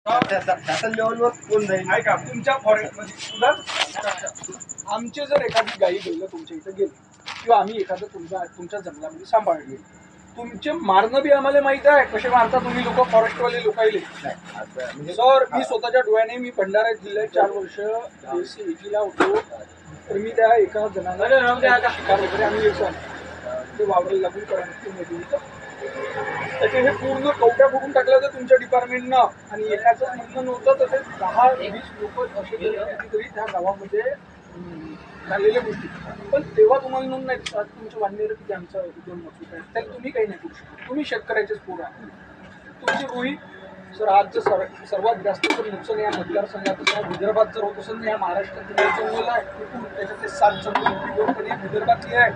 त्या लेवलवर कोण जाईल ऐका तुमच्या फॉरेस्टमध्ये आमचे जर एखादी गाई गेलं तुमच्या इथं गेली किंवा आम्ही एखादं तुमच्या जंगलामध्ये सांभाळले तुमचे मारणं बी आम्हाला माहित आहे कसे मारता तुम्ही लोक फॉरेस्टवाले लोक म्हणजे सर मी स्वतःच्या डोळ्याने मी भंडारा जिल्ह्यात 4 वर्ष ACAG ला होतो तर मी त्या एका जणाला शिकार वगैरे आम्ही यायचो ते वावराला लागून करायचं त्याचे हे पूर्ण कवट्या फुटून टाकलं होतं तुमच्या डिपार्टमेंटनं आणि एकाच म्हणणं नव्हतं तर ते 10-20 लोक असे तरी त्या गावामध्ये झालेल्या गोष्टी पण तेव्हा तुम्हाला नोंद नाही तुमचं वाढलेलं की आमचं उद्योग मजबूत आहे त्याला तुम्ही काही नाही करू शकत तुम्ही शेतकऱ्याचेच पोरं आहे तुमची रुई सर आज जर सर्वात जास्त जर नुकसान या मतदारसंघात विदर्भात जर होत असेल ना या महाराष्ट्रात जंगल आहे त्याच्यातले 7 जंगल विदर्भातले आहे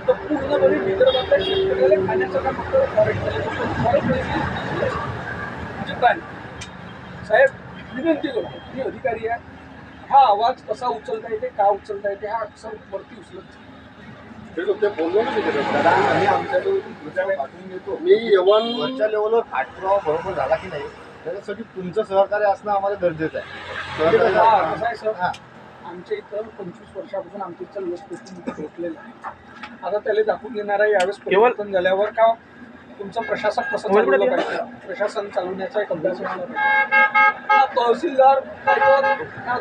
तर पूर्णपणे विदर्भातल्या शेतकऱ्याला खाण्याचा काम फक्त म्हणजे काय साहेब विनंती करतो तुम्ही अधिकारी आहे हा आवाज कसा उचलता येते का उचलता येते हा अक्षर वरती उचलत ते बोललो ना दादा आम्ही आमच्याकडे पाठवून घेतो मी यवन वरच्या लेवलवर पाठपुरावा बरोबर झाला की नाही त्याच्यासाठी तुमचं सहकार्य असणं आम्हाला गरजेचं आहे कसं आहे सर आमच्या इथं 25 वर्षापासून आमच्या इथं लस पोहोचलेलं आहे आता त्याला दाखवून देणारा यावेळेस परिवर्तन झाल्यावर का तुमचं प्रशासक कसं चालवलं पाहिजे प्रशासन चालवण्याचा एक अभ्यास असला तहसीलदार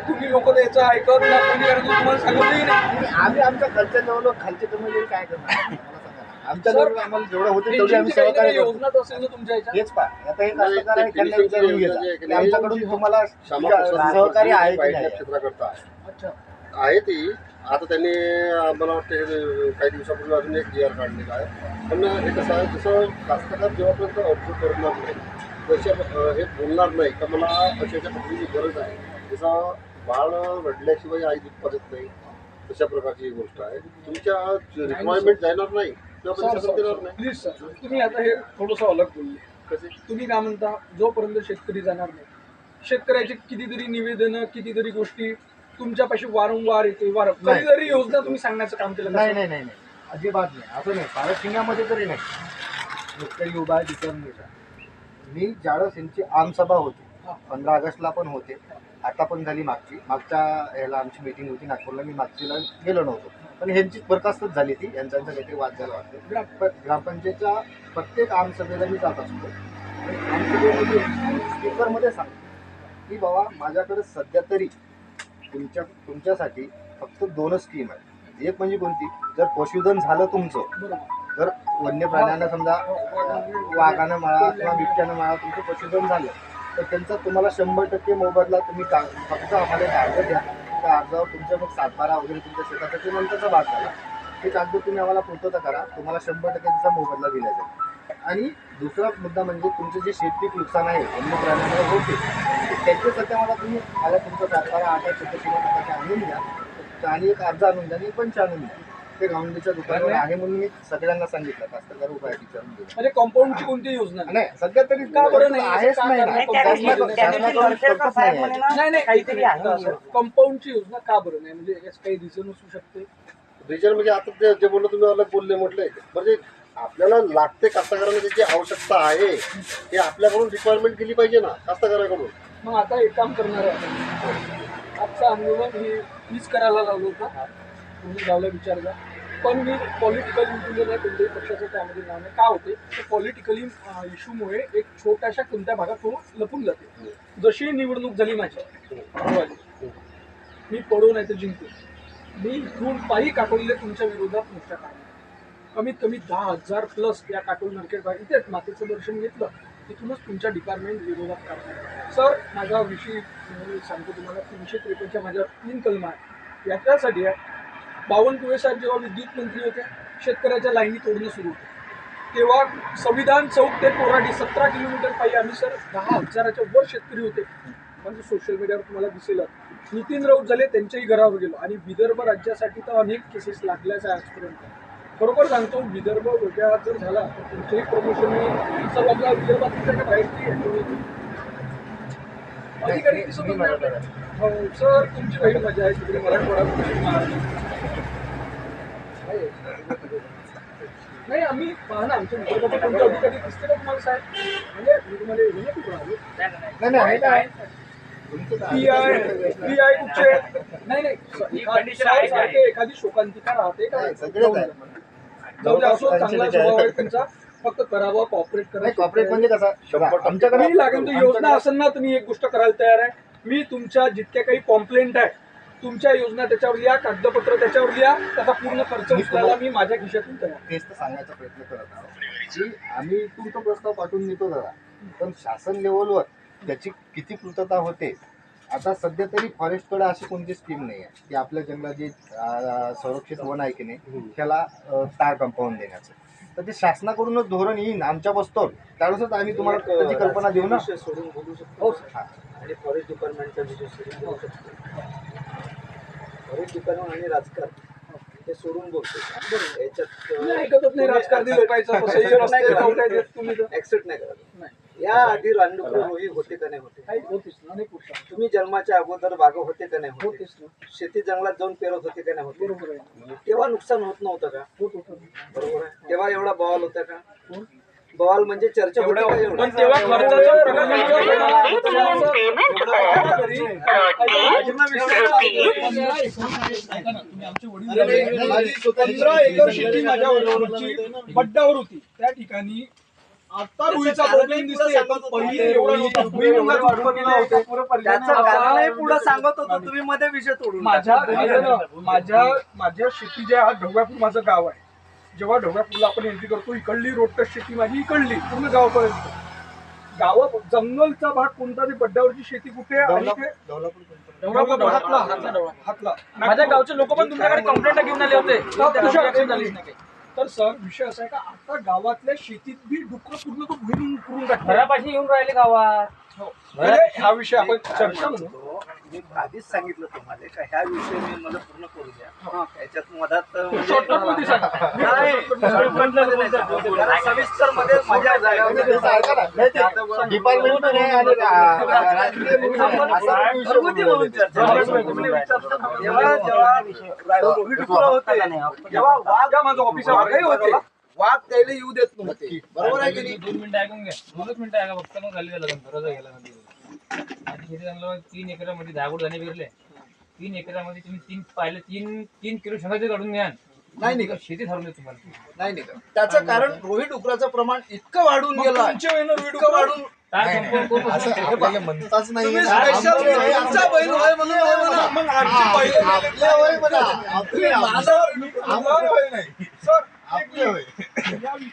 तुम्ही लोक द्यायचं ऐकत ना कोणी कारण तुम्हाला सांगितलंही नाही आम्ही आमच्या खालच्या लेवलवर खालचे कमी काय करणार आमच्या जवळ आम्हाला जेवढं होते तेवढे आम्ही सहकार्य योजना असेल ना तुमच्या ह्याच्यात हेच पा आता एक कलाकार आहे त्यांना विचारून घ्या आमच्याकडून तुम्हाला सहकार्य आहे की नाही क्षेत्राकरता अच्छा आहे ती आता त्यांनी मला वाटतं काही दिवसापूर्वी अजून एक GR काढलेला आहे पण हे कसं आहे जसं कास्तकार जेव्हापर्यंत अर्ज करणार नाही तशा हे बोलणार नाही का मला अशाच्या पद्धतीची गरज आहे जसं बाळ रडल्याशिवाय आई दूध पाजत नाही तशा प्रकारची गोष्ट आहे तुमच्या रिक्वायरमेंट जाणार नाही तेव्हा देणार नाही प्लीज सर तुम्ही आता हे थोडंसं अलग बोलले कसे तुम्ही काय म्हणता जोपर्यंत शेतकरी जाणार नाही शेतकऱ्याची कितीतरी निवेदनं कितीतरी गोष्टी तुमच्यापाशी वारंवार येते कधीतरी योजना तुम्ही सांगण्याचं काम केलं नाही नाही नाही अजिबात नाही असं नाही पारशिंगामध्ये तरी नाही शेतकरी उभा आहे तिथं मी ज्यावेळेस यांची आमसभा होती 15 ऑगस्टला पण होते आता पण झाली मागच्या ह्याला आमची मीटिंग होती नागपूरला मी मागचीला गेलो नव्हतो पण ह्यांचीच बरखास्तच झाली ती यांचा काहीतरी वाद झाला वाटतं ग्रामपंचायतच्या प्रत्येक आमसभेला मी जात असतो आमसभेमध्ये स्पीकरमध्ये सांगतो की बाबा माझ्याकडे सध्या तरी तुमच्यासाठी फक्त 2 स्कीम आहेत एक म्हणजे कोणती जर पशुधन झालं तुमचं जर वन्य प्राण्यांना समजा वाघानं माळा किंवा बिबट्यानं माळा तुमचं पशुधन झालं तर त्यांचा तुम्हाला 100% मोबदला तुम्ही फक्त आम्हाला एक अर्ज द्या त्या अर्जावर तुमचं मग 7-12 वगैरे तुमच्या शेताचा ते नंतरचा भाग झाला ते कागद तुम्ही आम्हाला पूर्तता करा तुम्हाला 100% त्याचा मोबदला दिला जाईल आणि दुसरा मुद्दा म्हणजे तुमचं जे शेतपीक नुकसान आहे वन्य प्राण्यांना होते त्याच्यासाठी मला तुमचं 7-12 छोटे आणून द्या आणि एक अर्ज आणून द्या आणि पंच आणून द्या ते गावंडीच्या दुकानावर आहे म्हणून मी सगळ्यांना सांगितलं कास्तकार उभा आहे विचारून घे म्हणजे कंपाऊंडची कोणती योजना नाही सध्या तरी का बरं नाही आहेच नाही काहीतरी कंपाऊंडची योजना का बरं नाही म्हणजे याच काही रिझन असू शकते रिजन म्हणजे आता जे बोललो तुम्ही अलग बोलले म्हटले म्हणजे आपल्याला लागते कास्तकारांना त्याची आवश्यकता आहे हे आपल्याकडून रिक्वायरमेंट केली पाहिजे ना कास्तकाराकडून मग आता एक काम करणार आहे आजचं आंदोलन हे मीच करायला लावलं होतं तुम्ही गावला विचारला पण मी पॉलिटिकल इन्क्लुजन आहे कोणत्याही पक्षाचं त्यामध्ये नाव नाही का होते तर पॉलिटिकली इश्यूमुळे एक छोट्याशा कोणत्या भागात तो लपून जाते जशी निवडणूक झाली माझी मी पडू नाही तर जिंकू मी इथून पायी काटोलीला तुमच्या विरोधात मोर्चा काढला कमीत कमी 10,000+ या काटोल मार्केट भाग इथेच मातेचं दर्शन घेतलं तिथूनच तुमच्या डिपार्टमेंट विरोधात काढणार सर माझा विषय सांगतो तुम्हाला 353च्या माझ्या 3 कलम आहे याच्यासाठी आहे बावनकुळे साहेब जेव्हा विद्युत मंत्री होते शेतकऱ्याच्या लाईनी तोडणं सुरू होतं तेव्हा संविधान चौक ते कोराडी 17 किलोमीटर पायी आम्ही सर 10,000च्या वर शेतकरी होते म्हणजे सोशल मीडियावर तुम्हाला दिसेल नितीन राऊत झाले त्यांच्याही घरावर गेलो आणि विदर्भ राज्यासाठी तर अनेक केसेस लागल्याच आहे आजपर्यंत खरोखर सांगतो विदर्भ वेगळा जर झाला तर तुमचंही प्रमोशन होईल सर आपला विदर्भात त्याच्या बाहेरची अधिकारी हो सर तुमची काही मजा आहे तिकडे मराठवाडा नाही आम्ही पहा ना आमच्या विदर्भाचे कोणते अधिकारी दिसते का तुम्हाला साहेब म्हणजे मी तुम्हाला हे नाही कुठं आलो नाही नाही आहे काय तुमचं तर पीआय कुठचे नाही नाही सारखे एखादी शोकांतिका राहते का नाही, सगळेच आहे. जाऊ दे, असो चांगला जवळपास स्वभाव आहे 80 तुमचा फक्त करावं कॉपरेट नाही कॉर्पोरेट म्हणजे कसं बघा, आमच्याकडे मी लागेल तर योजना असेल ना तुम्ही एक गोष्ट करायला तयार आहे मी तुमच्या जितक्या काही कॉम्प्लेंट आहे तुमच्या योजना त्याच्यावर लिहा कागदपत्र त्याच्यावर लिहा त्याचा पूर्ण खर्च उचलायला मी माझ्या खिशातून तयार आहे. तेच तर सांगायचा प्रयत्न करत आहोत की आम्ही तुमचा प्रस्ताव पाठवून देतो दादा पण शासन लेवलवर त्याची किती पूर्तता होते आता सध्या तरी फॉरेस्टकडे अशी कोणती स्कीम नाही आहे की आपल्या जंगलात जे संरक्षित वन आहे की नाही त्याला तार कंपाऊंड देण्याचं तर ते शासनाकडूनच धोरण येईन आमच्या बसतो त्यावेळेसच आम्ही तुम्हाला त्याची कल्पना देऊ ना विषय सोडून बोलू शकतो हो सर आणि फॉरेस्ट डिपार्टमेंटचा विषय सोडून बोलू शकतो फॉरेस्ट डिपार्टमेंट आणि राजकारण हे सोडून बोलतो याच्यात ऐकतच नाही राजकारणी लोकांचं ऍक्सेप्ट नाही करत या आधी रानडुकरं रोही होते का नाही होते होतीच ना अनेक गोष्टी तुम्ही जन्माच्या अगोदर वाघ होते का नाही होतेच ना शेती जंगलात जाऊन पेरत होते का नाही होते बरोबर आहे तेव्हा नुकसान होत नव्हतं का होत होतं बरोबर आहे तेव्हा एवढा बवाल होता का बवाल म्हणजे चर्चा होती का एवढं? पण तेव्हा बड्डावर होती त्या ठिकाणी आता रुईचा प्रॉब्लेम दिसते पण पहिले एवढा नव्हता. भुईमुगाचं उत्पन्न होतं. पुढे सांगत होतो तुम्ही मध्ये विषय तोडून माझ्या शेती जे हा ढोगापूर माझं गाव आहे जेव्हा ढोगापूरला आपण एंट्री करतो इकडली रोड टच शेती माझी इकडली पूर्ण गावापर्यंत गाव जंगलचा भाग कोणता ते बड्डावरची शेती कुठे आणि ते हातला माझ्या गावचे लोक पण तुमच्याकडे कंप्लेंट घेऊन आले होते तर सर विषय असा आहे का आता गावातल्या शेतीत बी डुकर पूर्ण तो भुईरून करून टाकतात घरापाशी येऊन राहिले गावात हा विषय आपण चर्चा म्हणू मी आधीच सांगितलं तुम्हाला का ह्या विषयी मी मला पूर्ण करू द्या त्याच्यात मधात शॉर्टकट मध्ये सांगा. जरा सविस्तर मध्ये माझ्या डिपार्टमेंट घरगुती म्हणून चर्चा जेव्हा रोहित डुकरं होते तेव्हा वाघ माझं ऑफिस वाघही होते वाघ त्याला येऊ देत नव्हते बरोबर आहे की नाही 2 मिनिटं ऐकून घ्या 2 मिनिटं ऐका फक्त मग खाली गेला गरज गेला आणि शेती जंगलामध्ये 3 एकरामध्ये धागोड धाने पेरले 3 एकरामध्ये तुम्ही 3 किलो शेंगाचे काढून घ्या नाही निघत शेती ठरवली तुम्हाला नाही निघत त्याचं कारण रोहित डुकराचं प्रमाण इतकं वाढून गेलं इतकं वाढून काय संपर्क करू असं आपल्याला म्हणताच नाही तुम्ही स्पेशल तुमचा बैल होय म्हणून होय म्हणा. मग आमची पहिले आपल्या वय म्हणा. आपल्या- आम्हाला वय नाही. आपल्या वय.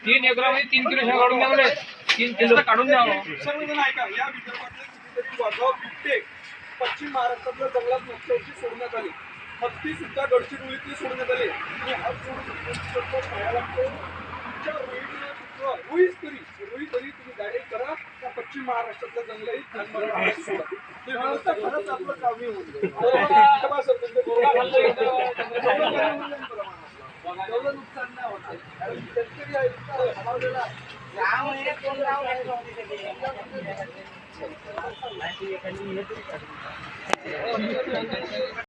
3 एकरामध्ये 3 किलो शेंगा काढून द्या म्हणजे 3 किलो काढून द्या सर्वजण ऐका या विदर्भातले कितीतरी वाघाव बिबटे पश्चिम महाराष्ट्रातल्या जंगलात मागच्या वर्षी सोडण्यात आले हत्ती सुद्धा गडचिरोलीतली सोडण्यात आले आणि हात सोडून पाहायला लागतो तुमच्या रोही तरी तुम्ही डायरेक्ट करा त्या पश्चिम महाराष्ट्रातल्या जंगलात सोडा ते व्यवस्था खरंच आपलं कामी होऊन जाईल. तेव्हा सर तुमचे एवढं नुकसान नाही होत कारण शेतकरी आहे इतका हवाललेला आहे.